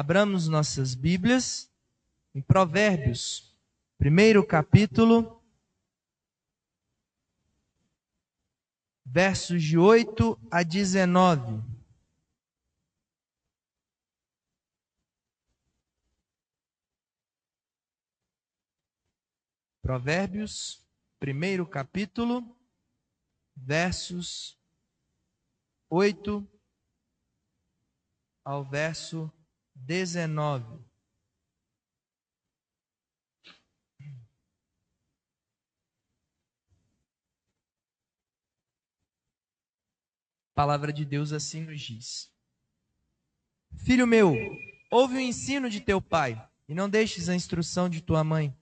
Abramos nossas Bíblias em Provérbios, primeiro capítulo, versos de 8 a 19. Provérbios, primeiro capítulo, versos 8 ao verso 19. A palavra de Deus assim nos diz: Filho meu, ouve o ensino de teu pai, e não deixes a instrução de tua mãe,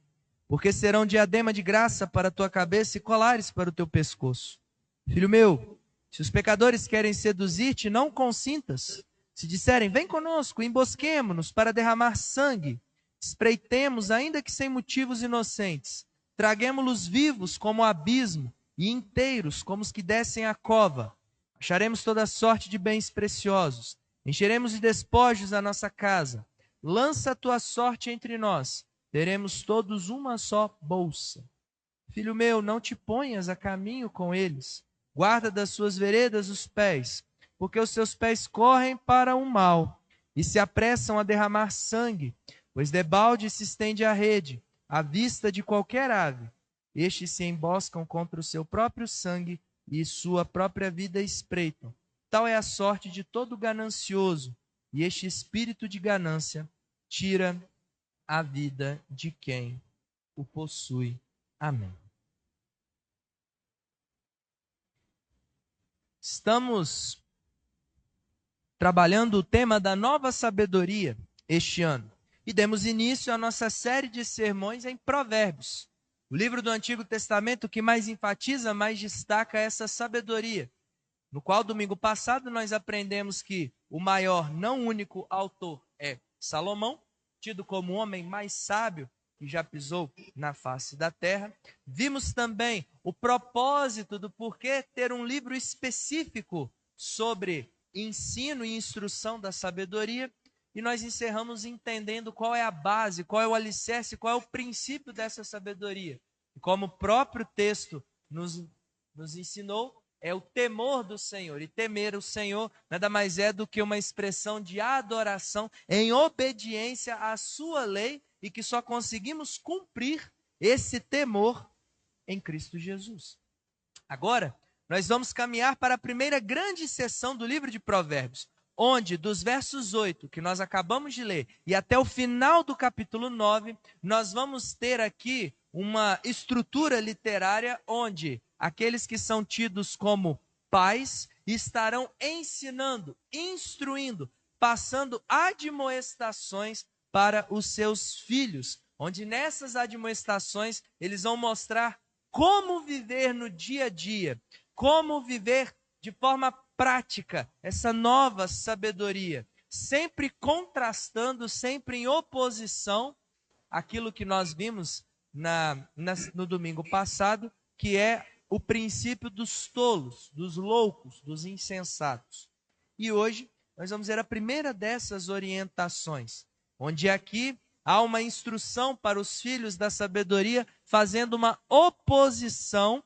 porque serão diadema de graça para a tua cabeça e colares para o teu pescoço. Filho meu, se os pecadores querem seduzir-te, não consintas. Se disserem, vem conosco, embosquemo-nos para derramar sangue, espreitemos, ainda que sem motivos inocentes, traguemo-los vivos como o abismo, e inteiros como os que descem a cova. Acharemos toda sorte de bens preciosos, encheremos de despojos a nossa casa. Lança a tua sorte entre nós, teremos todos uma só bolsa. Filho meu, não te ponhas a caminho com eles, guarda das suas veredas os pés, porque os seus pés correm para o mal, e se apressam a derramar sangue, pois debalde se estende a rede, à vista de qualquer ave. Estes se emboscam contra o seu próprio sangue, e sua própria vida espreitam. Tal é a sorte de todo ganancioso, e este espírito de ganância tira a vida de quem o possui. Amém. Estamos trabalhando o tema da nova sabedoria este ano e demos início à nossa série de sermões em Provérbios, o livro do Antigo Testamento que mais enfatiza, mais destaca essa sabedoria, no qual domingo passado nós aprendemos que o maior, não único autor é Salomão, tido como o homem mais sábio que já pisou na face da terra. Vimos também o propósito do porquê ter um livro específico sobre ensino e instrução da sabedoria. E nós encerramos entendendo qual é a base, qual é o alicerce, qual é o princípio dessa sabedoria. E como o próprio texto nos ensinou, é o temor do Senhor. E temer o Senhor nada mais é do que uma expressão de adoração em obediência à sua lei, e que só conseguimos cumprir esse temor em Cristo Jesus. Agora, nós vamos caminhar para a primeira grande sessão do livro de Provérbios, onde dos versos 8, que nós acabamos de ler, e até o final do capítulo 9, nós vamos ter aqui uma estrutura literária onde aqueles que são tidos como pais estarão ensinando, instruindo, passando admoestações para os seus filhos, onde nessas admoestações eles vão mostrar como viver no dia a dia, como viver de forma prática essa nova sabedoria, sempre contrastando, sempre em oposição àquilo que nós vimos no domingo passado, que é o princípio dos tolos, dos loucos, dos insensatos. E hoje nós vamos ver a primeira dessas orientações, onde aqui há uma instrução para os filhos da sabedoria, fazendo uma oposição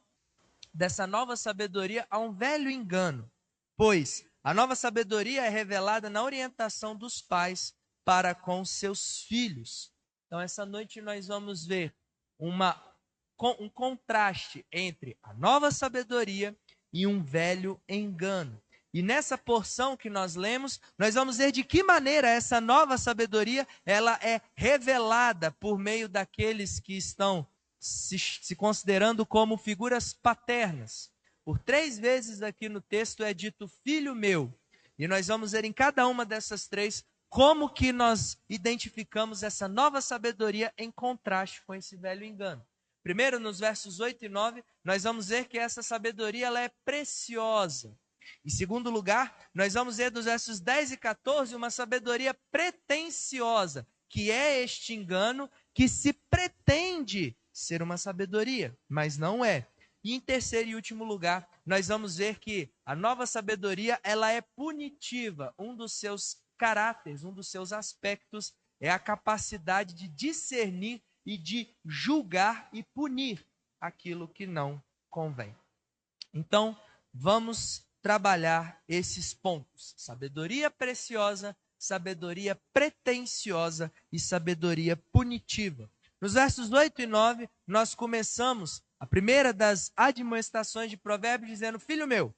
dessa nova sabedoria a um velho engano. Pois a nova sabedoria é revelada na orientação dos pais para com seus filhos. Então essa noite nós vamos ver um contraste entre a nova sabedoria e um velho engano. E nessa porção que nós lemos, nós vamos ver de que maneira essa nova sabedoria ela é revelada por meio daqueles que estão se considerando como figuras paternas. Por 3 vezes aqui no texto é dito filho meu. E nós vamos ver em cada uma dessas 3 como que nós identificamos essa nova sabedoria em contraste com esse velho engano. Primeiro, nos versos 8 e 9, nós vamos ver que essa sabedoria ela é preciosa. Em segundo lugar, nós vamos ver dos versos 10 e 14 uma sabedoria pretensiosa, que é este engano que se pretende ser uma sabedoria, mas não é. E em terceiro e último lugar, nós vamos ver que a nova sabedoria ela é punitiva. Um dos seus caráteres, um dos seus aspectos é a capacidade de discernir e de julgar e punir aquilo que não convém. Então, vamos trabalhar esses pontos: sabedoria preciosa, sabedoria pretensiosa e sabedoria punitiva. Nos versos 8 e 9, nós começamos a primeira das admoestações de Provérbios dizendo: filho meu,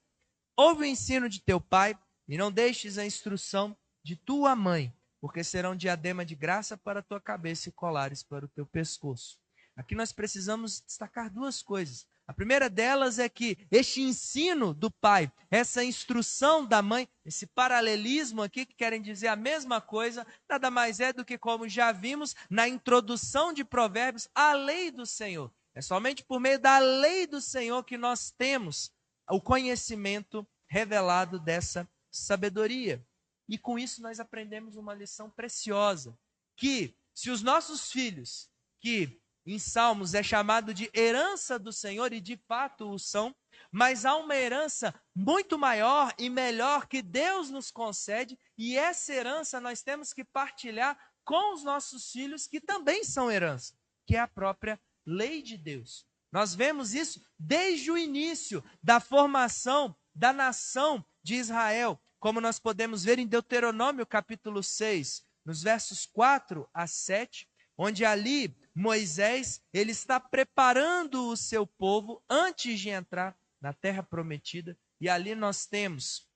ouve o ensino de teu pai e não deixes a instrução de tua mãe, porque serão diadema de graça para a tua cabeça e colares para o teu pescoço. Aqui nós precisamos destacar duas coisas. A primeira delas é que este ensino do pai, essa instrução da mãe, esse paralelismo aqui que querem dizer a mesma coisa, nada mais é do que, como já vimos na introdução de Provérbios, a lei do Senhor. É somente por meio da lei do Senhor que nós temos o conhecimento revelado dessa sabedoria. E com isso nós aprendemos uma lição preciosa, que se os nossos filhos, que em Salmos é chamado de herança do Senhor, e de fato o são, mas há uma herança muito maior e melhor que Deus nos concede, e essa herança nós temos que partilhar com os nossos filhos, que também são herança, que é a própria lei de Deus. Nós vemos isso desde o início da formação da nação de Israel, como nós podemos ver em Deuteronômio capítulo 6, nos versos 4 a 7, onde ali Moisés, ele está preparando o seu povo antes de entrar na terra prometida, e ali nós temos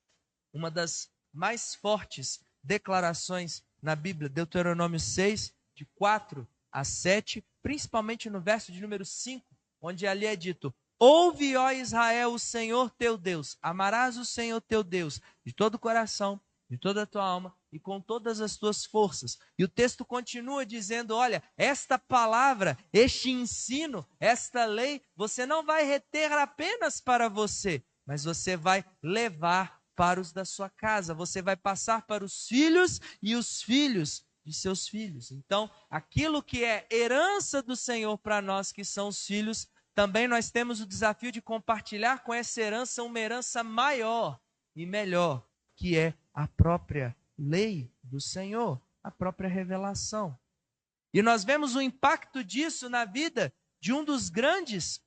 uma das mais fortes declarações na Bíblia, Deuteronômio 6, de 4 a 7, principalmente no verso de número 5, onde ali é dito: ouve, ó Israel, o Senhor teu Deus, amarás o Senhor teu Deus de todo o coração, de toda a tua alma e com todas as tuas forças. E o texto continua dizendo: olha, esta palavra, este ensino, esta lei, você não vai reter apenas para você, mas você vai levar para os da sua casa, você vai passar para os filhos e os filhos de seus filhos. Então, aquilo que é herança do Senhor para nós que são os filhos, também nós temos o desafio de compartilhar com essa herança uma herança maior e melhor, que é a própria lei do Senhor, a própria revelação. E nós vemos o impacto disso na vida de um dos grandes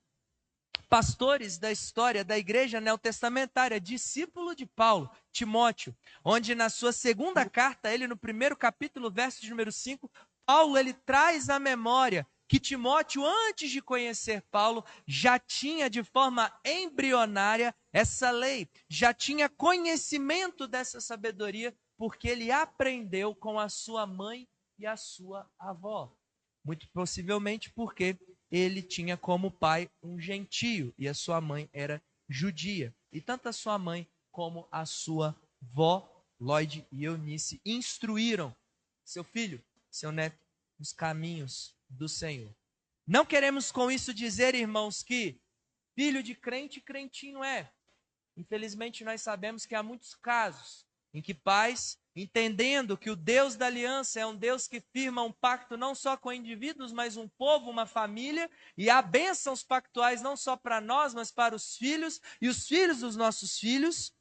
pastores da história da igreja neotestamentária, discípulo de Paulo, Timóteo, onde na sua segunda carta, ele no primeiro capítulo, verso de número 5, Paulo ele traz à memória que Timóteo, antes de conhecer Paulo, já tinha de forma embrionária essa lei, já tinha conhecimento dessa sabedoria, porque ele aprendeu com a sua mãe e a sua avó. Muito possivelmente porque ele tinha como pai um gentio e a sua mãe era judia. E tanto a sua mãe como a sua vó, Lloyd e Eunice, instruíram seu filho, seu neto, nos caminhos do Senhor. Não queremos com isso dizer, irmãos, que filho de crente, crentinho é. Infelizmente, nós sabemos que há muitos casos em que pais, entendendo que o Deus da aliança é um Deus que firma um pacto não só com indivíduos, mas um povo, uma família, e há bênçãos pactuais não só para nós, mas para os filhos e os filhos dos nossos filhos,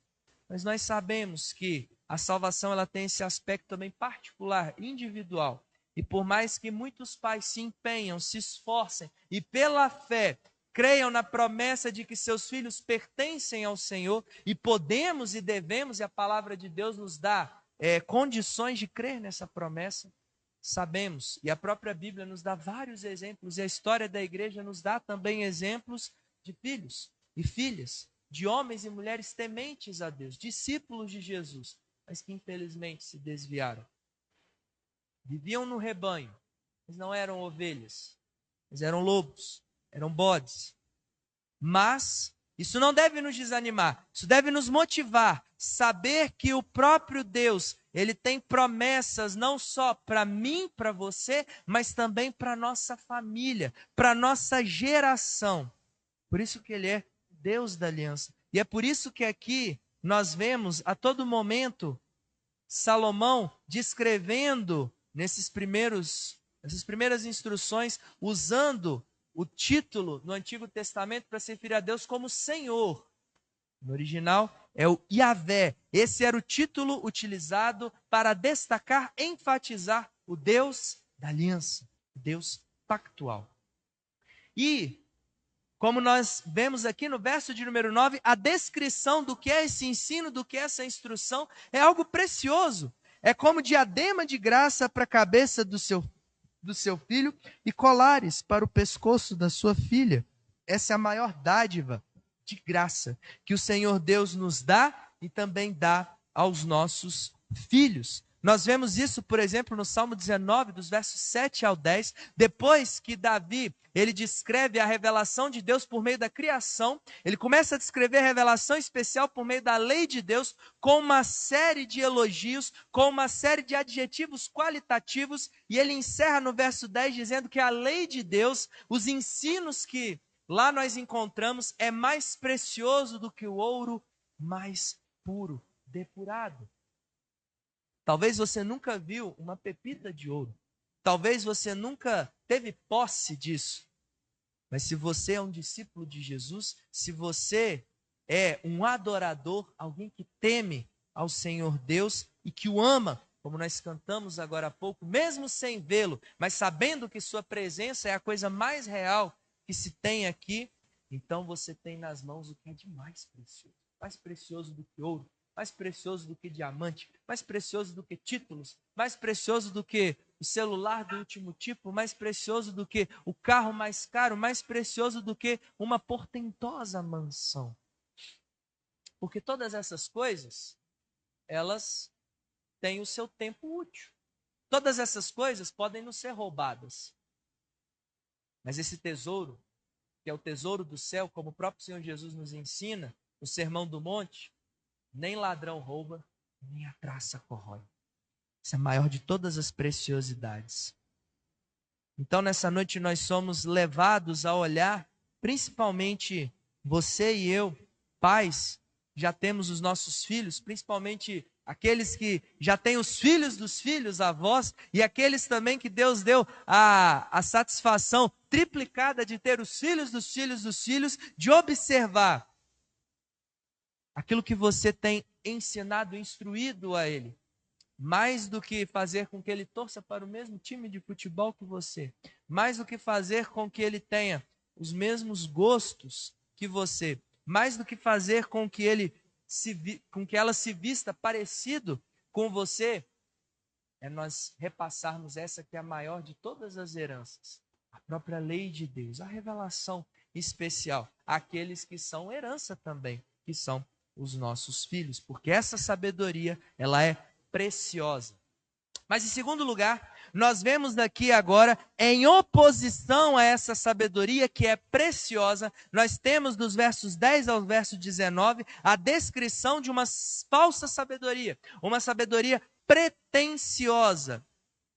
mas nós sabemos que a salvação ela tem esse aspecto também particular, individual. E por mais que muitos pais se empenham, se esforcem e pela fé creiam na promessa de que seus filhos pertencem ao Senhor, e podemos e devemos, e a palavra de Deus nos dá condições de crer nessa promessa, sabemos, e a própria Bíblia nos dá vários exemplos, e a história da igreja nos dá também exemplos de filhos e filhas, de homens e mulheres tementes a Deus, discípulos de Jesus, mas que infelizmente se desviaram. Viviam no rebanho, mas não eram ovelhas, mas eram lobos, eram bodes. Mas isso não deve nos desanimar, isso deve nos motivar, saber que o próprio Deus, ele tem promessas não só para mim, para você, mas também para nossa família, para nossa geração. Por isso que ele é Deus da aliança. E é por isso que aqui nós vemos a todo momento Salomão descrevendo nessas primeiras instruções, usando o título no Antigo Testamento para se referir a Deus como Senhor. No original, é o Yahvé. Esse era o título utilizado para destacar, enfatizar o Deus da aliança, o Deus pactual. E, como nós vemos aqui no verso de número 9, a descrição do que é esse ensino, do que é essa instrução, é algo precioso. É como diadema de graça para a cabeça do seu filho e colares para o pescoço da sua filha. Essa é a maior dádiva de graça que o Senhor Deus nos dá e também dá aos nossos filhos. Nós vemos isso, por exemplo, no Salmo 19, dos versos 7 ao 10, depois que Davi, ele descreve a revelação de Deus por meio da criação, ele começa a descrever a revelação especial por meio da lei de Deus, com uma série de elogios, com uma série de adjetivos qualitativos, e ele encerra no verso 10 dizendo que a lei de Deus, os ensinos que lá nós encontramos, é mais precioso do que o ouro mais puro, depurado. Talvez você nunca viu uma pepita de ouro. Talvez você nunca teve posse disso. Mas se você é um discípulo de Jesus, se você é um adorador, alguém que teme ao Senhor Deus e que o ama, como nós cantamos agora há pouco, mesmo sem vê-lo, mas sabendo que sua presença é a coisa mais real que se tem aqui, então você tem nas mãos o que é de mais precioso do que ouro, mais precioso do que diamante, mais precioso do que títulos, mais precioso do que o celular do último tipo, mais precioso do que o carro mais caro, mais precioso do que uma portentosa mansão. Porque todas essas coisas, elas têm o seu tempo útil. Todas essas coisas podem nos ser roubadas. Mas esse tesouro, que é o tesouro do céu, como o próprio Senhor Jesus nos ensina, no Sermão do Monte, nem ladrão rouba, nem a traça corrói. Isso é a maior de todas as preciosidades. Então, nessa noite, nós somos levados a olhar, principalmente você e eu, pais, já temos os nossos filhos, principalmente aqueles que já têm os filhos dos filhos, avós, e aqueles também que Deus deu a satisfação triplicada de ter os filhos dos filhos dos filhos, de observar aquilo que você tem ensinado, instruído a ele, mais do que fazer com que ele torça para o mesmo time de futebol que você, mais do que fazer com que ele tenha os mesmos gostos que você, mais do que fazer com que com que ela se vista parecido com você, é nós repassarmos essa que é a maior de todas as heranças, a própria lei de Deus, a revelação especial àqueles que são herança também, que são os nossos filhos, porque essa sabedoria, ela é preciosa. Mas em segundo lugar, nós vemos daqui agora, em oposição a essa sabedoria que é preciosa, nós temos dos versos 10 ao verso 19, a descrição de uma falsa sabedoria, uma sabedoria pretensiosa,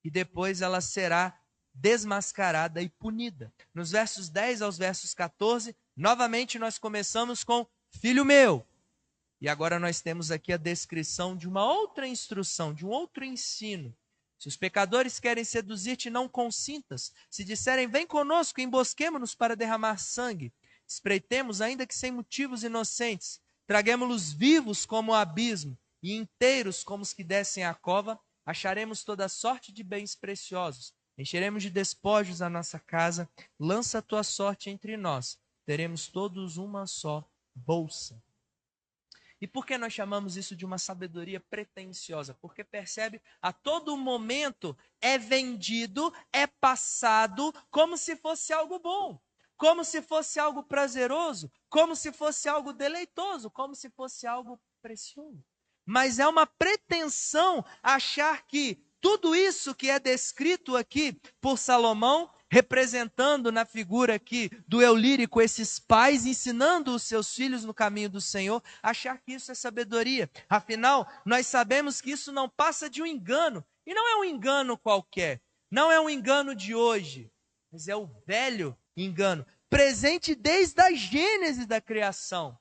e depois ela será desmascarada e punida. Nos versos 10 aos versos 14, novamente nós começamos com filho meu. E agora nós temos aqui a descrição de uma outra instrução, de um outro ensino. Se os pecadores querem seduzir-te, não consintas. Se disserem, vem conosco, embosquemo-nos para derramar sangue. Espreitemos, ainda que sem motivos inocentes. Traguemo-los vivos como o abismo, e inteiros como os que descem à cova. Acharemos toda sorte de bens preciosos. Encheremos de despojos a nossa casa. Lança a tua sorte entre nós. Teremos todos uma só bolsa. E por que nós chamamos isso de uma sabedoria pretensiosa? Porque percebe, a todo momento é vendido, é passado como se fosse algo bom, como se fosse algo prazeroso, como se fosse algo deleitoso, como se fosse algo precioso. Mas é uma pretensão achar que tudo isso que é descrito aqui por Salomão, representando na figura aqui do eu lírico esses pais ensinando os seus filhos no caminho do Senhor, achar que isso é sabedoria. Afinal, nós sabemos que isso não passa de um engano. E não é um engano qualquer. Não é um engano de hoje. Mas é o velho engano. Presente desde a gênese da criação.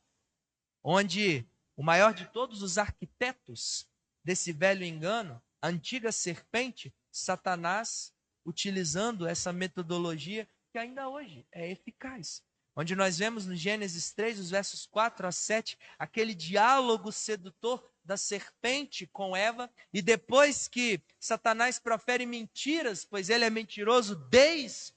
Onde o maior de todos os arquitetos desse velho engano, a antiga serpente, Satanás, utilizando essa metodologia que ainda hoje é eficaz. onde nós vemos no Gênesis 3, os versos 4 a 7, aquele diálogo sedutor da serpente com Eva, e depois que Satanás profere mentiras, pois ele é mentiroso desde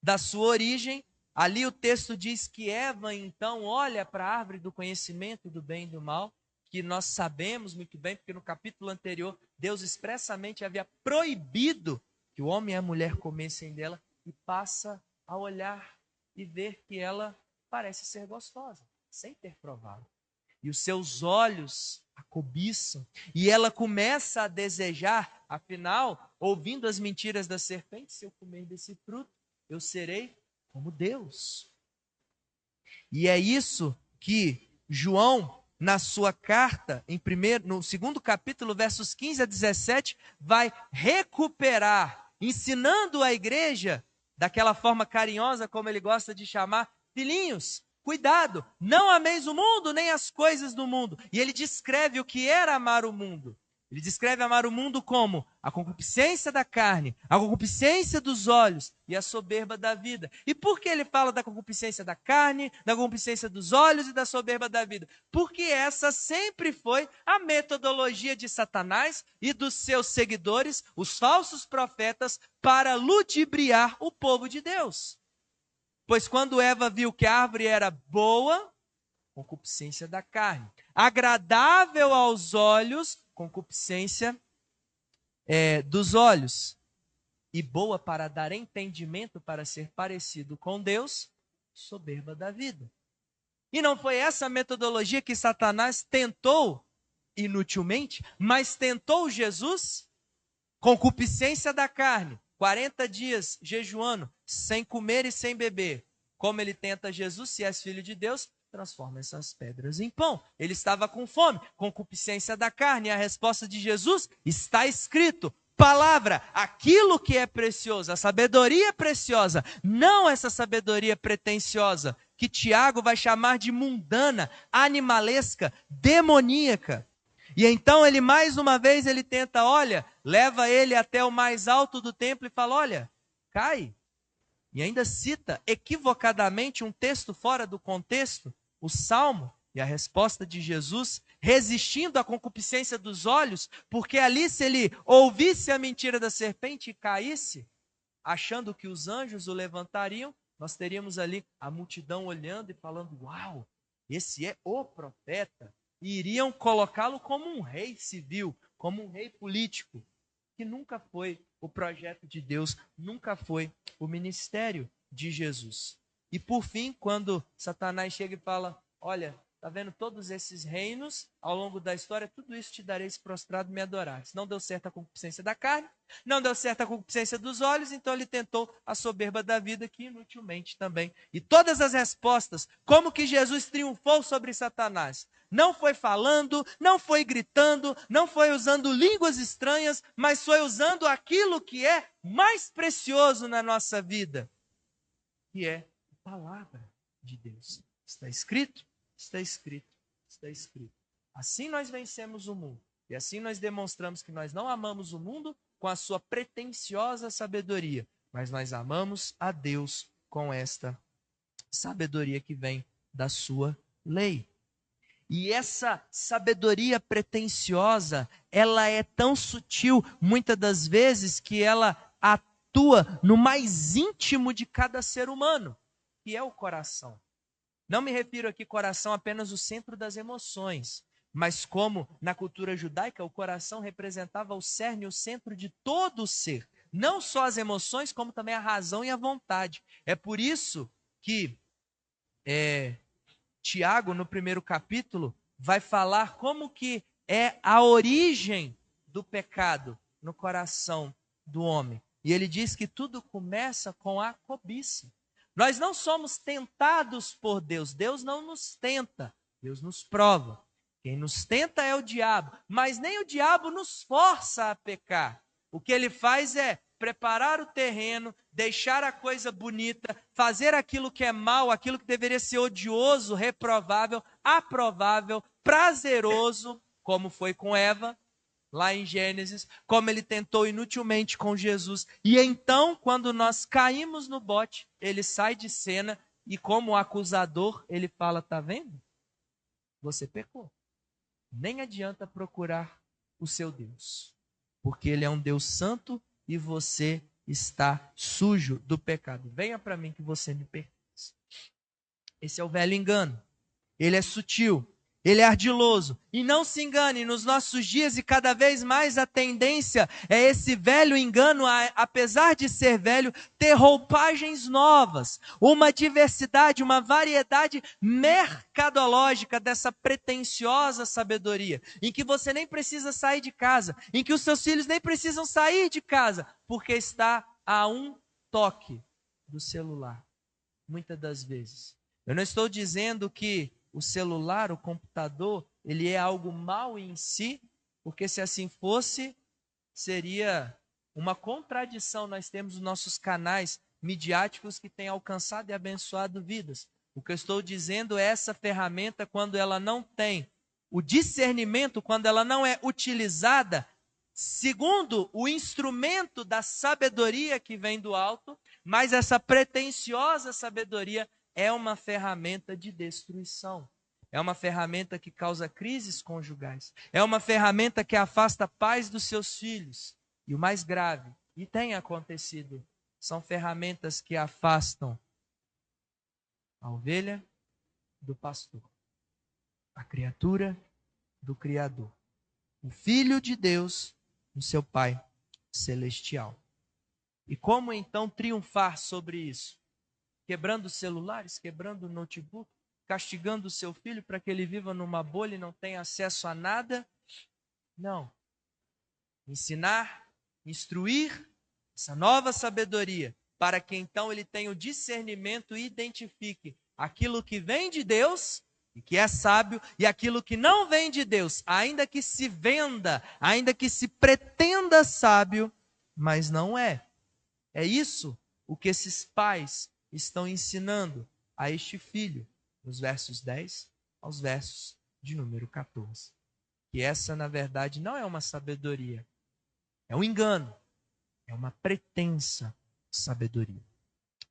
da sua origem, ali o texto diz que Eva então olha para a árvore do conhecimento do bem e do mal, que nós sabemos muito bem, porque no capítulo anterior Deus expressamente havia proibido que o homem e a mulher comessem dela, e passa a olhar e ver que ela parece ser gostosa, sem ter provado. E os seus olhos a cobiçam, e ela começa a desejar, afinal, ouvindo as mentiras da serpente, se eu comer desse fruto, eu serei como Deus. E é isso que João, na sua carta, no segundo capítulo, versos 15 a 17, vai recuperar, ensinando a igreja, daquela forma carinhosa como ele gosta de chamar, filhinhos, cuidado, não ameis o mundo, nem as coisas do mundo. E ele descreve o que era amar o mundo. Ele descreve amar o mundo como a concupiscência da carne, a concupiscência dos olhos e a soberba da vida. E por que ele fala da concupiscência da carne, da concupiscência dos olhos e da soberba da vida? Porque essa sempre foi a metodologia de Satanás e dos seus seguidores, os falsos profetas, para ludibriar o povo de Deus. Pois quando Eva viu que a árvore era boa, concupiscência da carne, agradável aos olhos, concupiscência dos olhos, e boa para dar entendimento para ser parecido com Deus, soberba da vida. E não foi essa metodologia que Satanás tentou inutilmente, mas tentou Jesus, concupiscência da carne, 40 dias jejuando, sem comer e sem beber. Como ele tenta Jesus, se és filho de Deus, transforma essas pedras em pão. Ele estava com fome, concupiscência da carne. E a resposta de Jesus está escrito: palavra, aquilo que é precioso, a sabedoria preciosa, não essa sabedoria pretensiosa, que Tiago vai chamar de mundana, animalesca, demoníaca. E então ele mais uma vez ele tenta, leva ele até o mais alto do templo e fala, cai. E ainda cita equivocadamente um texto fora do contexto, o Salmo, e a resposta de Jesus, resistindo à concupiscência dos olhos, porque ali se ele ouvisse a mentira da serpente e caísse, achando que os anjos o levantariam, nós teríamos ali a multidão olhando e falando, uau, esse é o profeta. E iriam colocá-lo como um rei civil, como um rei político, que nunca foi o projeto de Deus, nunca foi o ministério de Jesus. E por fim, quando Satanás chega e fala, está vendo todos esses reinos ao longo da história, tudo isso te darei se prostrado me adorares. Não deu certo a concupiscência da carne, não deu certo a concupiscência dos olhos, então ele tentou a soberba da vida, que inutilmente também. E todas as respostas, como que Jesus triunfou sobre Satanás? Não foi falando, não foi gritando, não foi usando línguas estranhas, mas foi usando aquilo que é mais precioso na nossa vida, que é a palavra de Deus. Está escrito? Está escrito, está escrito. Assim nós vencemos o mundo. E assim nós demonstramos que nós não amamos o mundo com a sua pretensiosa sabedoria, mas nós amamos a Deus com esta sabedoria que vem da sua lei. E essa sabedoria pretensiosa, ela é tão sutil, muitas das vezes, que ela atua no mais íntimo de cada ser humano, que é o coração. Não me refiro aqui coração apenas o centro das emoções, mas como na cultura judaica o coração representava o cerne, o centro de todo o ser. Não só as emoções, como também a razão e a vontade. É por isso que Tiago, no primeiro capítulo, vai falar como que é a origem do pecado no coração do homem. E ele diz que tudo começa com a cobiça. Nós não somos tentados por Deus. Deus não nos tenta, Deus nos prova. Quem nos tenta é o diabo, mas nem o diabo nos força a pecar. O que ele faz é preparar o terreno, deixar a coisa bonita, fazer aquilo que é mal, aquilo que deveria ser odioso, reprovável, aprovável, prazeroso, como foi com Eva, lá em Gênesis, como ele tentou inutilmente com Jesus. E então, quando nós caímos no bote, ele sai de cena E como acusador, ele fala, tá vendo? Você pecou. Nem adianta procurar o seu Deus, porque ele é um Deus santo e você está sujo do pecado. Venha para mim que você me pertence. Esse é o velho engano. Ele é sutil, ele é ardiloso. E não se engane, nos nossos dias e cada vez mais a tendência é esse velho engano, apesar de ser velho, ter roupagens novas, uma diversidade, uma variedade mercadológica dessa pretensiosa sabedoria, em que você nem precisa sair de casa, em que os seus filhos nem precisam sair de casa, porque está a um toque do celular, muitas das vezes. Eu não estou dizendo que o celular, o computador, ele é algo mau em si, porque se assim fosse, seria uma contradição. Nós temos os nossos canais midiáticos que têm alcançado e abençoado vidas. O que eu estou dizendo é essa ferramenta, quando ela não tem o discernimento, quando ela não é utilizada segundo o instrumento da sabedoria que vem do alto, mas essa pretensiosa sabedoria é uma ferramenta de destruição. É uma ferramenta que causa crises conjugais. É uma ferramenta que afasta a paz dos seus filhos. E o mais grave, e tem acontecido, são ferramentas que afastam a ovelha do pastor, a criatura do Criador, o Filho de Deus do seu Pai celestial. E como então triunfar sobre isso? Quebrando celulares, quebrando notebook, castigando o seu filho para que ele viva numa bolha e não tenha acesso a nada? Não. Ensinar, instruir essa nova sabedoria, para que então ele tenha o discernimento e identifique aquilo que vem de Deus e que é sábio, e aquilo que não vem de Deus, ainda que se venda, ainda que se pretenda sábio, mas não é. É isso o que esses pais estão ensinando a este filho, nos versos 10 aos versos de número 14. Que essa, na verdade, não é uma sabedoria, é um engano, é uma pretensa sabedoria.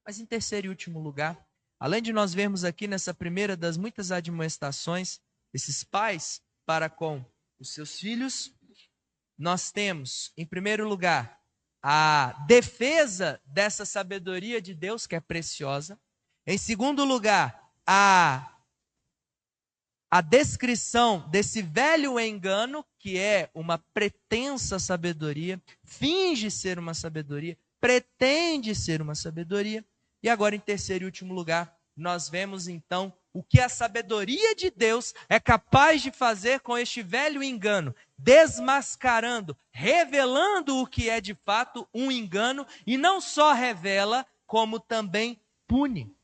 Mas em terceiro e último lugar, além de nós vermos aqui nessa primeira das muitas admoestações, esses pais para com os seus filhos, nós temos, em primeiro lugar, a defesa dessa sabedoria de Deus, que é preciosa. Em segundo lugar, a descrição desse velho engano, que é uma pretensa sabedoria, finge ser uma sabedoria, pretende ser uma sabedoria. E agora, em terceiro e último lugar, nós vemos então o que a sabedoria de Deus é capaz de fazer com este velho engano, desmascarando, revelando o que é de fato um engano, e não só revela, como também pune.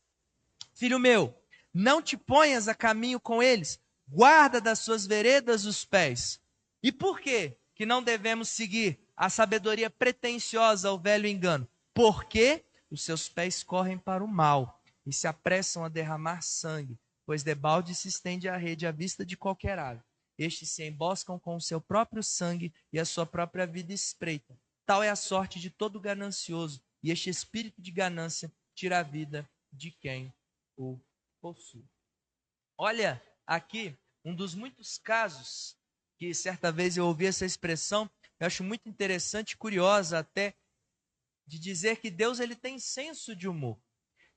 Filho meu, não te ponhas a caminho com eles, guarda das suas veredas os pés. E por quê que não devemos seguir a sabedoria pretensiosa ao velho engano? Porque os seus pés correm para o mal e se apressam a derramar sangue, pois debalde se estende a rede à vista de qualquer ave. Estes se emboscam com o seu próprio sangue e a sua própria vida espreita. Tal é a sorte de todo ganancioso, e este espírito de ganância tira a vida de quem o possui. Olha aqui um dos muitos casos que certa vez eu ouvi essa expressão, eu acho muito interessante e curiosa até, de dizer que Deus ele tem senso de humor.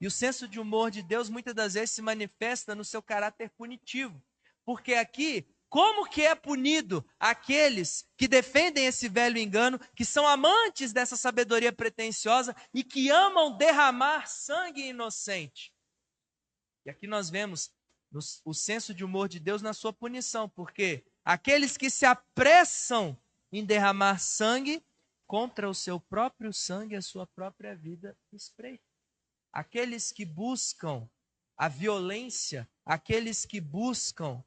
E o senso de humor de Deus muitas das vezes se manifesta no seu caráter punitivo. Porque aqui, como que é punido aqueles que defendem esse velho engano, que são amantes dessa sabedoria pretensiosa e que amam derramar sangue inocente? E aqui nós vemos o senso de humor de Deus na sua punição, porque aqueles que se apressam em derramar sangue, contra o seu próprio sangue, a sua própria vida espreita. Aqueles que buscam a violência, aqueles que buscam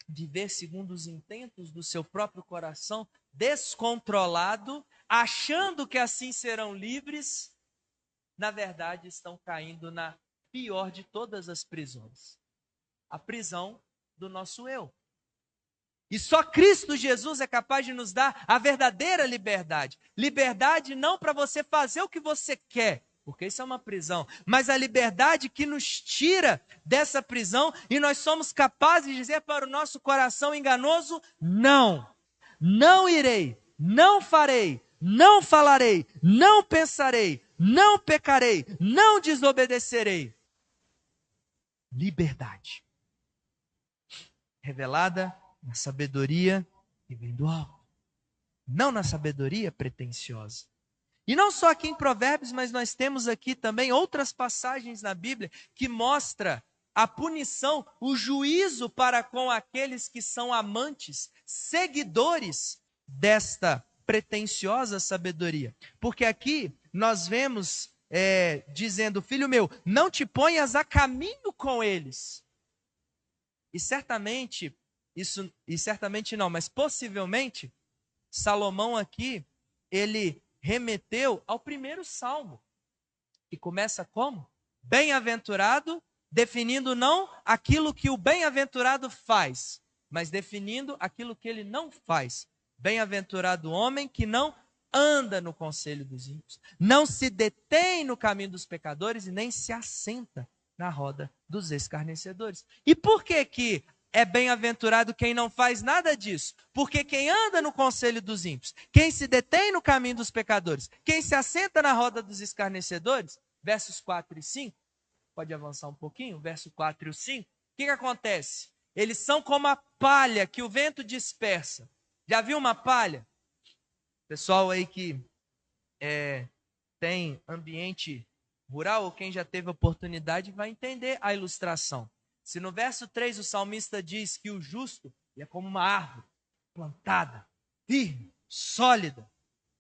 viver segundo os intentos do seu próprio coração, descontrolado, achando que assim serão livres, na verdade estão caindo na pior de todas as prisões, a prisão do nosso eu. E só Cristo Jesus é capaz de nos dar a verdadeira liberdade. Liberdade não para você fazer o que você quer, porque isso é uma prisão, mas a liberdade que nos tira dessa prisão e nós somos capazes de dizer para o nosso coração enganoso: não, não irei, não farei, não falarei, não pensarei, não pecarei, não desobedecerei. Liberdade revelada na sabedoria que vem do alto, não na sabedoria pretensiosa. E não só aqui em Provérbios, mas nós temos aqui também outras passagens na Bíblia que mostra a punição, o juízo para com aqueles que são amantes, seguidores desta pretensiosa sabedoria. Porque aqui nós vemos dizendo: filho meu, não te ponhas a caminho com eles. E certamente não, mas possivelmente, Salomão aqui, ele remeteu ao primeiro salmo, que começa como? Bem-aventurado, definindo não aquilo que o bem-aventurado faz, mas definindo aquilo que ele não faz. Bem-aventurado o homem que não anda no conselho dos ímpios, não se detém no caminho dos pecadores e nem se assenta na roda dos escarnecedores. E por que é bem-aventurado quem não faz nada disso? Porque quem anda no conselho dos ímpios, quem se detém no caminho dos pecadores, quem se assenta na roda dos escarnecedores, versos 4 e 5, pode avançar um pouquinho, verso 4 e 5, o que acontece? Eles são como a palha que o vento dispersa. Já viu uma palha? Pessoal aí que tem ambiente rural, ou quem já teve oportunidade, vai entender a ilustração. Se no verso 3 o salmista diz que o justo é como uma árvore plantada, firme, sólida,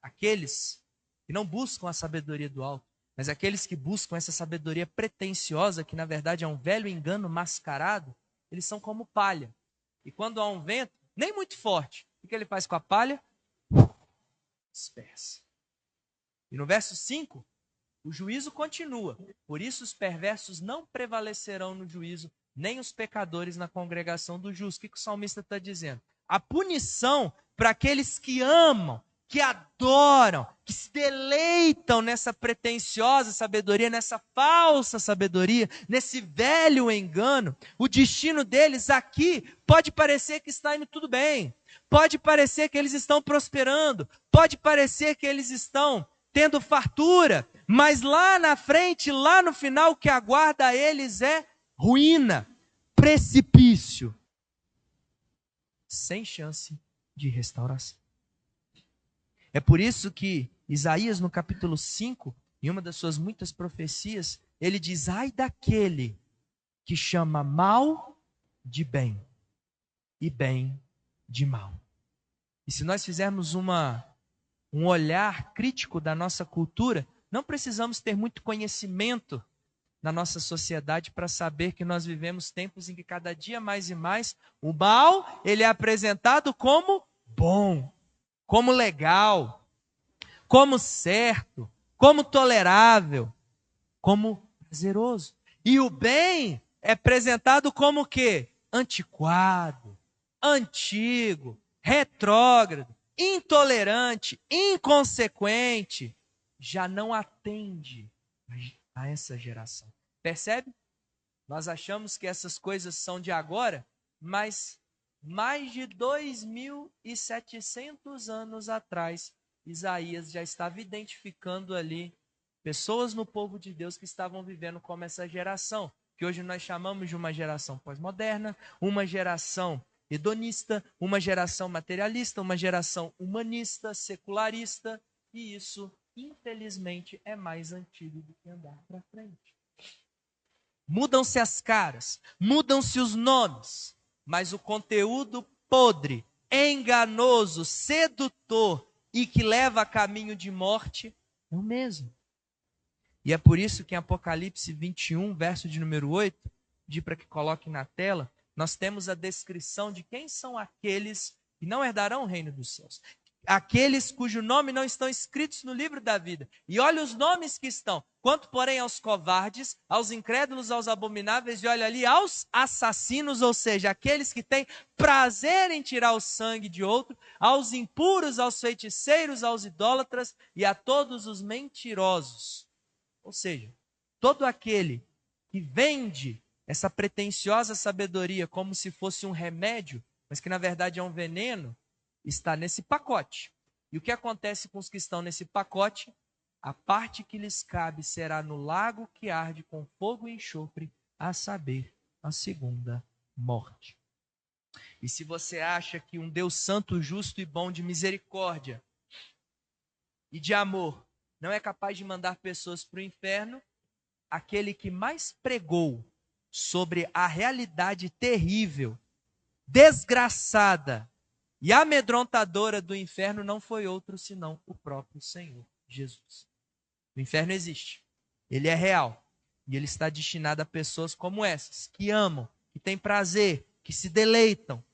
aqueles que não buscam a sabedoria do alto, mas aqueles que buscam essa sabedoria pretensiosa, que na verdade é um velho engano mascarado, eles são como palha. E quando há um vento, nem muito forte, o que ele faz com a palha? Dispersa. E no verso 5, o juízo continua. Por isso os perversos não prevalecerão no juízo, nem os pecadores na congregação do justo. O que o salmista está dizendo? A punição para aqueles que amam, que adoram, que se deleitam nessa pretensiosa sabedoria, nessa falsa sabedoria, nesse velho engano, o destino deles aqui pode parecer que está indo tudo bem, pode parecer que eles estão prosperando, pode parecer que eles estão tendo fartura, mas lá na frente, lá no final, o que aguarda eles é ruína, precipício, sem chance de restauração. É por isso que Isaías, no capítulo 5, em uma das suas muitas profecias, ele diz: ai daquele que chama mal de bem e bem de mal. E se nós fizermos um olhar crítico da nossa cultura, não precisamos ter muito conhecimento na nossa sociedade para saber que nós vivemos tempos em que cada dia mais e mais o mal, ele é apresentado como bom, como legal, como certo, como tolerável, como prazeroso. E o bem é apresentado como o quê? Antiquado, antigo, retrógrado, intolerante, inconsequente. Já não atende a essa geração. Percebe? Nós achamos que essas coisas são de agora, mas mais de 2.700 anos atrás, Isaías já estava identificando ali pessoas no povo de Deus que estavam vivendo como essa geração, que hoje nós chamamos de uma geração pós-moderna, uma geração hedonista, uma geração materialista, uma geração humanista, secularista, e isso, infelizmente, é mais antigo do que andar para frente. Mudam-se as caras, mudam-se os nomes, mas o conteúdo podre, enganoso, sedutor e que leva a caminho de morte é o mesmo. E é por isso que em Apocalipse 21, verso de número 8, pedi para que coloque na tela, nós temos a descrição de quem são aqueles que não herdarão o reino dos céus. Aqueles cujo nome não estão escritos no livro da vida. E olha os nomes que estão. Quanto, porém, aos covardes, aos incrédulos, aos abomináveis, e olha ali, aos assassinos, ou seja, aqueles que têm prazer em tirar o sangue de outro, aos impuros, aos feiticeiros, aos idólatras e a todos os mentirosos. Ou seja, todo aquele que vende essa pretensiosa sabedoria como se fosse um remédio, mas que na verdade é um veneno, está nesse pacote. E o que acontece com os que estão nesse pacote? A parte que lhes cabe será no lago que arde com fogo e enxofre, a saber, a segunda morte. E se você acha que um Deus santo, justo e bom, de misericórdia e de amor, não é capaz de mandar pessoas para o inferno, aquele que mais pregou sobre a realidade terrível, desgraçada e amedrontadora do inferno não foi outro senão o próprio Senhor Jesus. O inferno existe, ele é real e ele está destinado a pessoas como essas, que amam, que têm prazer, que se deleitam,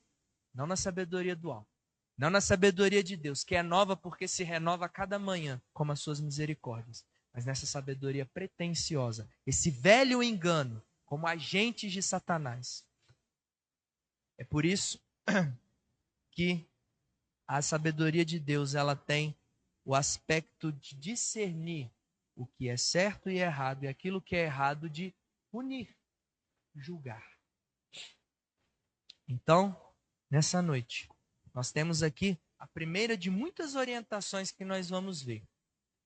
não na sabedoria do alto, não na sabedoria de Deus, que é nova porque se renova a cada manhã, como as suas misericórdias, mas nessa sabedoria pretensiosa, esse velho engano, como agentes de Satanás. É por isso que a sabedoria de Deus, ela tem o aspecto de discernir o que é certo e errado, e aquilo que é errado de punir, julgar. Então, nessa noite, nós temos aqui a primeira de muitas orientações que nós vamos ver,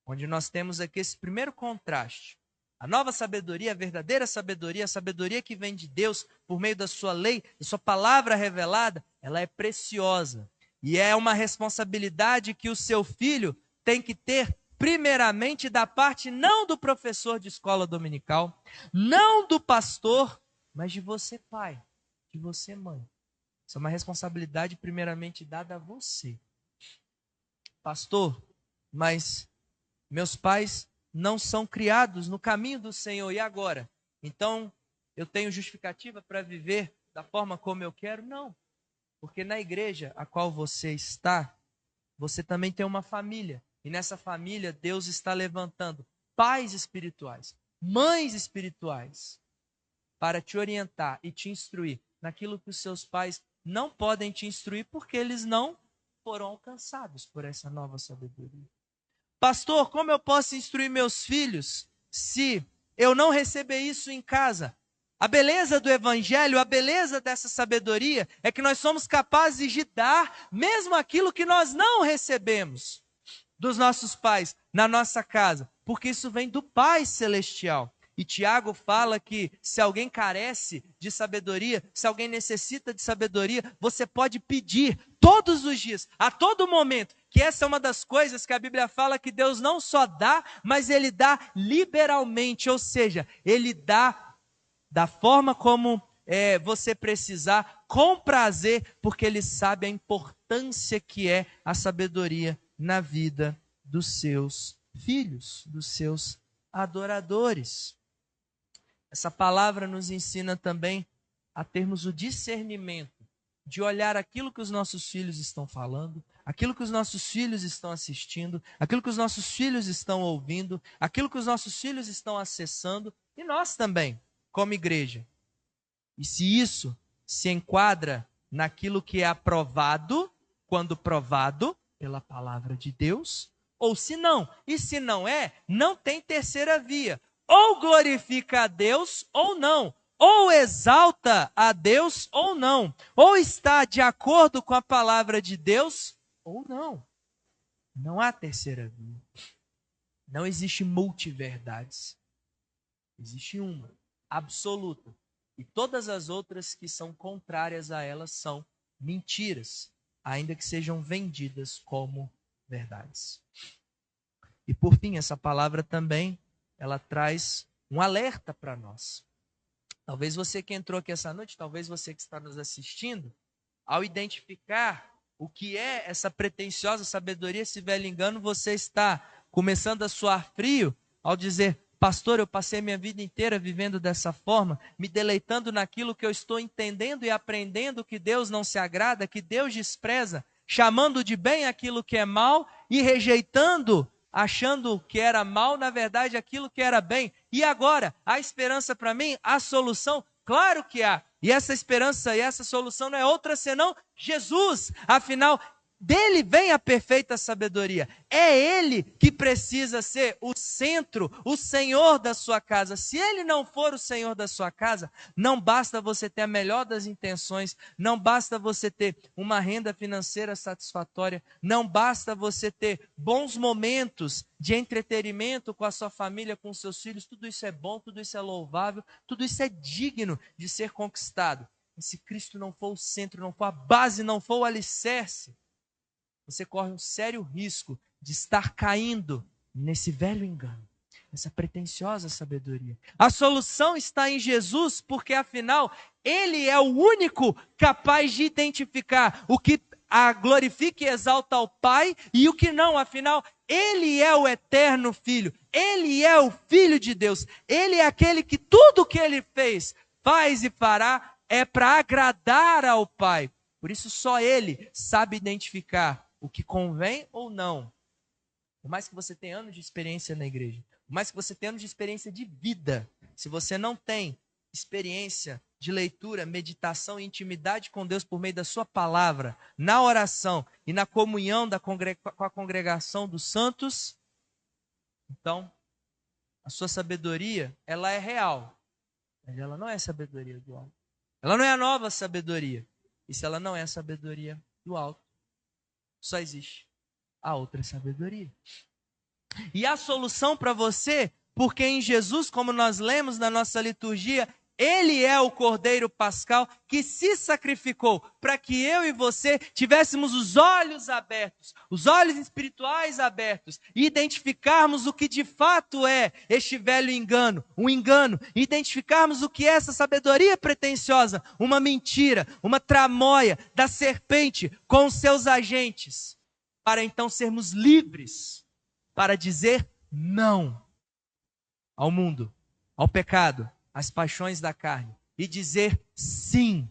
onde nós temos aqui esse primeiro contraste. A nova sabedoria, a verdadeira sabedoria, a sabedoria que vem de Deus por meio da sua lei, da sua palavra revelada, ela é preciosa. E é uma responsabilidade que o seu filho tem que ter, primeiramente, da parte não do professor de escola dominical, não do pastor, mas de você, pai, de você, mãe. Isso é uma responsabilidade primeiramente dada a você. Pastor, mas meus pais não são criados no caminho do Senhor, e agora? Então, eu tenho justificativa para viver da forma como eu quero? Não. Porque na igreja a qual você está, você também tem uma família. E nessa família, Deus está levantando pais espirituais, mães espirituais, para te orientar e te instruir naquilo que os seus pais não podem te instruir, porque eles não foram alcançados por essa nova sabedoria. Pastor, como eu posso instruir meus filhos se eu não receber isso em casa? A beleza do evangelho, a beleza dessa sabedoria é que nós somos capazes de dar mesmo aquilo que nós não recebemos dos nossos pais na nossa casa, porque isso vem do Pai Celestial. E Tiago fala que se alguém carece de sabedoria, se alguém necessita de sabedoria, você pode pedir todos os dias, a todo momento, que essa é uma das coisas que a Bíblia fala que Deus não só dá, mas Ele dá liberalmente, ou seja, Ele dá da forma como você precisar, com prazer, porque Ele sabe a importância que é a sabedoria na vida dos seus filhos, dos seus adoradores. Essa palavra nos ensina também a termos o discernimento de olhar aquilo que os nossos filhos estão falando, aquilo que os nossos filhos estão assistindo, aquilo que os nossos filhos estão ouvindo, aquilo que os nossos filhos estão acessando, e nós também, como igreja. E se isso se enquadra naquilo que é aprovado, quando provado pela palavra de Deus, ou se não. E se não é, não tem terceira via. Ou glorifica a Deus ou não. Ou exalta a Deus ou não. Ou está de acordo com a palavra de Deus ou não. Não há terceira via. Não existe multiverdades. Existe uma, absoluta. E todas as outras que são contrárias a ela são mentiras, ainda que sejam vendidas como verdades. E por fim, essa palavra também, ela traz um alerta para nós. Talvez você que entrou aqui essa noite, talvez você que está nos assistindo, ao identificar o que é essa pretensiosa sabedoria, esse velho engano, você está começando a suar frio ao dizer: pastor, eu passei minha vida inteira vivendo dessa forma, me deleitando naquilo que eu estou entendendo e aprendendo que Deus não se agrada, que Deus despreza, chamando de bem aquilo que é mal e rejeitando, achando que era mal, na verdade, aquilo que era bem. E agora, há esperança para mim? Há solução? Claro que há. E essa esperança e essa solução não é outra senão Jesus. Afinal, dele vem a perfeita sabedoria. É ele que precisa ser o centro, o senhor da sua casa. Se ele não for o senhor da sua casa, não basta você ter a melhor das intenções, não basta você ter uma renda financeira satisfatória, não basta você ter bons momentos de entretenimento com a sua família, com os seus filhos. Tudo isso é bom, tudo isso é louvável, tudo isso é digno de ser conquistado. Mas se Cristo não for o centro, não for a base, não for o alicerce, você corre um sério risco de estar caindo nesse velho engano, nessa pretensiosa sabedoria. A solução está em Jesus, porque afinal, ele é o único capaz de identificar o que glorifica e exalta ao Pai e o que não. Afinal, ele é o eterno Filho, ele é o Filho de Deus, ele é aquele que tudo o que ele fez, faz e fará é para agradar ao Pai. Por isso só ele sabe identificar o que convém ou não. Por mais que você tenha anos de experiência na igreja, por mais que você tenha anos de experiência de vida, se você não tem experiência de leitura, meditação e intimidade com Deus por meio da sua palavra, na oração e na comunhão com a congregação dos santos, então a sua sabedoria, ela é real, mas ela não é sabedoria do alto. Ela não é a nova sabedoria. E se ela não é a sabedoria do alto, só existe a outra sabedoria. E a solução para você, porque em Jesus, como nós lemos na nossa liturgia, ele é o Cordeiro Pascal que se sacrificou para que eu e você tivéssemos os olhos abertos, os olhos espirituais abertos, e identificarmos o que de fato é este velho engano, um engano, e identificarmos o que é essa sabedoria pretensiosa, uma mentira, uma tramóia da serpente com os seus agentes, para então sermos livres para dizer não ao mundo, ao pecado, às paixões da carne, e dizer sim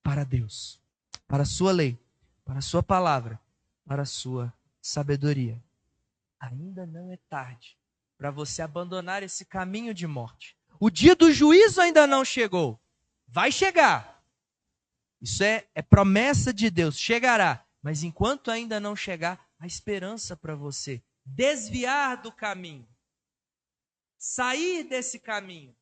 para Deus, para a sua lei, para a sua palavra, para a sua sabedoria. Ainda não é tarde para você abandonar esse caminho de morte. O dia do juízo ainda não chegou. Vai chegar. Isso é promessa de Deus, chegará. Mas enquanto ainda não chegar, há esperança para você desviar do caminho, sair desse caminho.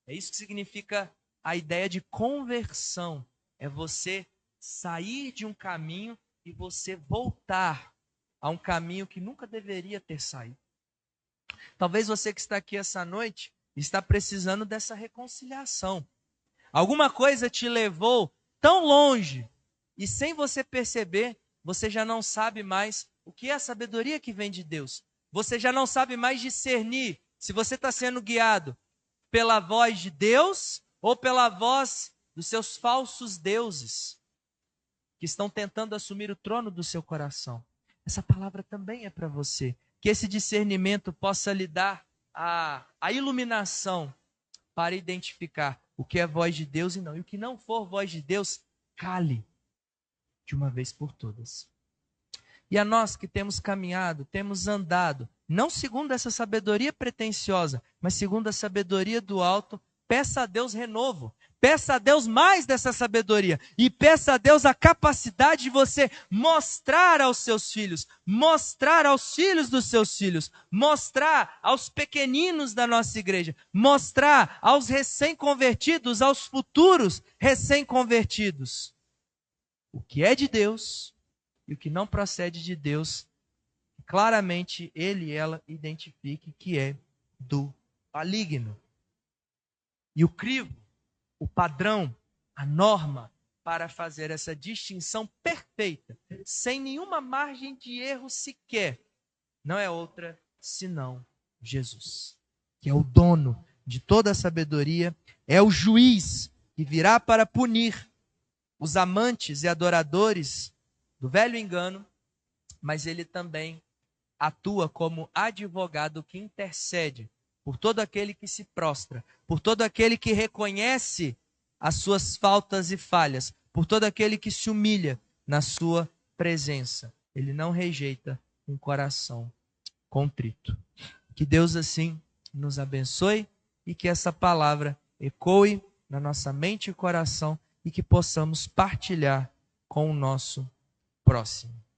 É isso que significa a ideia de conversão. É você sair de um caminho e você voltar a um caminho que nunca deveria ter saído. Talvez você que está aqui essa noite está precisando dessa reconciliação. Alguma coisa te levou tão longe e sem você perceber, você já não sabe mais o que é a sabedoria que vem de Deus. Você já não sabe mais discernir se você está sendo guiado pela voz de Deus ou pela voz dos seus falsos deuses que estão tentando assumir o trono do seu coração. Essa palavra também é para você. Que esse discernimento possa lhe dar a iluminação para identificar o que é voz de Deus e não. E o que não for voz de Deus, cale de uma vez por todas. E a nós que temos caminhado, temos andado, não segundo essa sabedoria pretensiosa, mas segundo a sabedoria do alto, peça a Deus renovo. Peça a Deus mais dessa sabedoria. E peça a Deus a capacidade de você mostrar aos seus filhos, mostrar aos filhos dos seus filhos, mostrar aos pequeninos da nossa igreja, mostrar aos recém-convertidos, aos futuros recém-convertidos, o que é de Deus e o que não procede de Deus, claramente ele e ela identifique que é do maligno. E o crivo, o padrão, a norma para fazer essa distinção perfeita, sem nenhuma margem de erro sequer, não é outra senão Jesus, que é o dono de toda a sabedoria, é o juiz que virá para punir os amantes e adoradores do velho engano, mas ele também atua como advogado que intercede por todo aquele que se prostra, por todo aquele que reconhece as suas faltas e falhas, por todo aquele que se humilha na sua presença. Ele não rejeita um coração contrito. Que Deus assim nos abençoe e que essa palavra ecoe na nossa mente e coração e que possamos partilhar com o nosso próximo.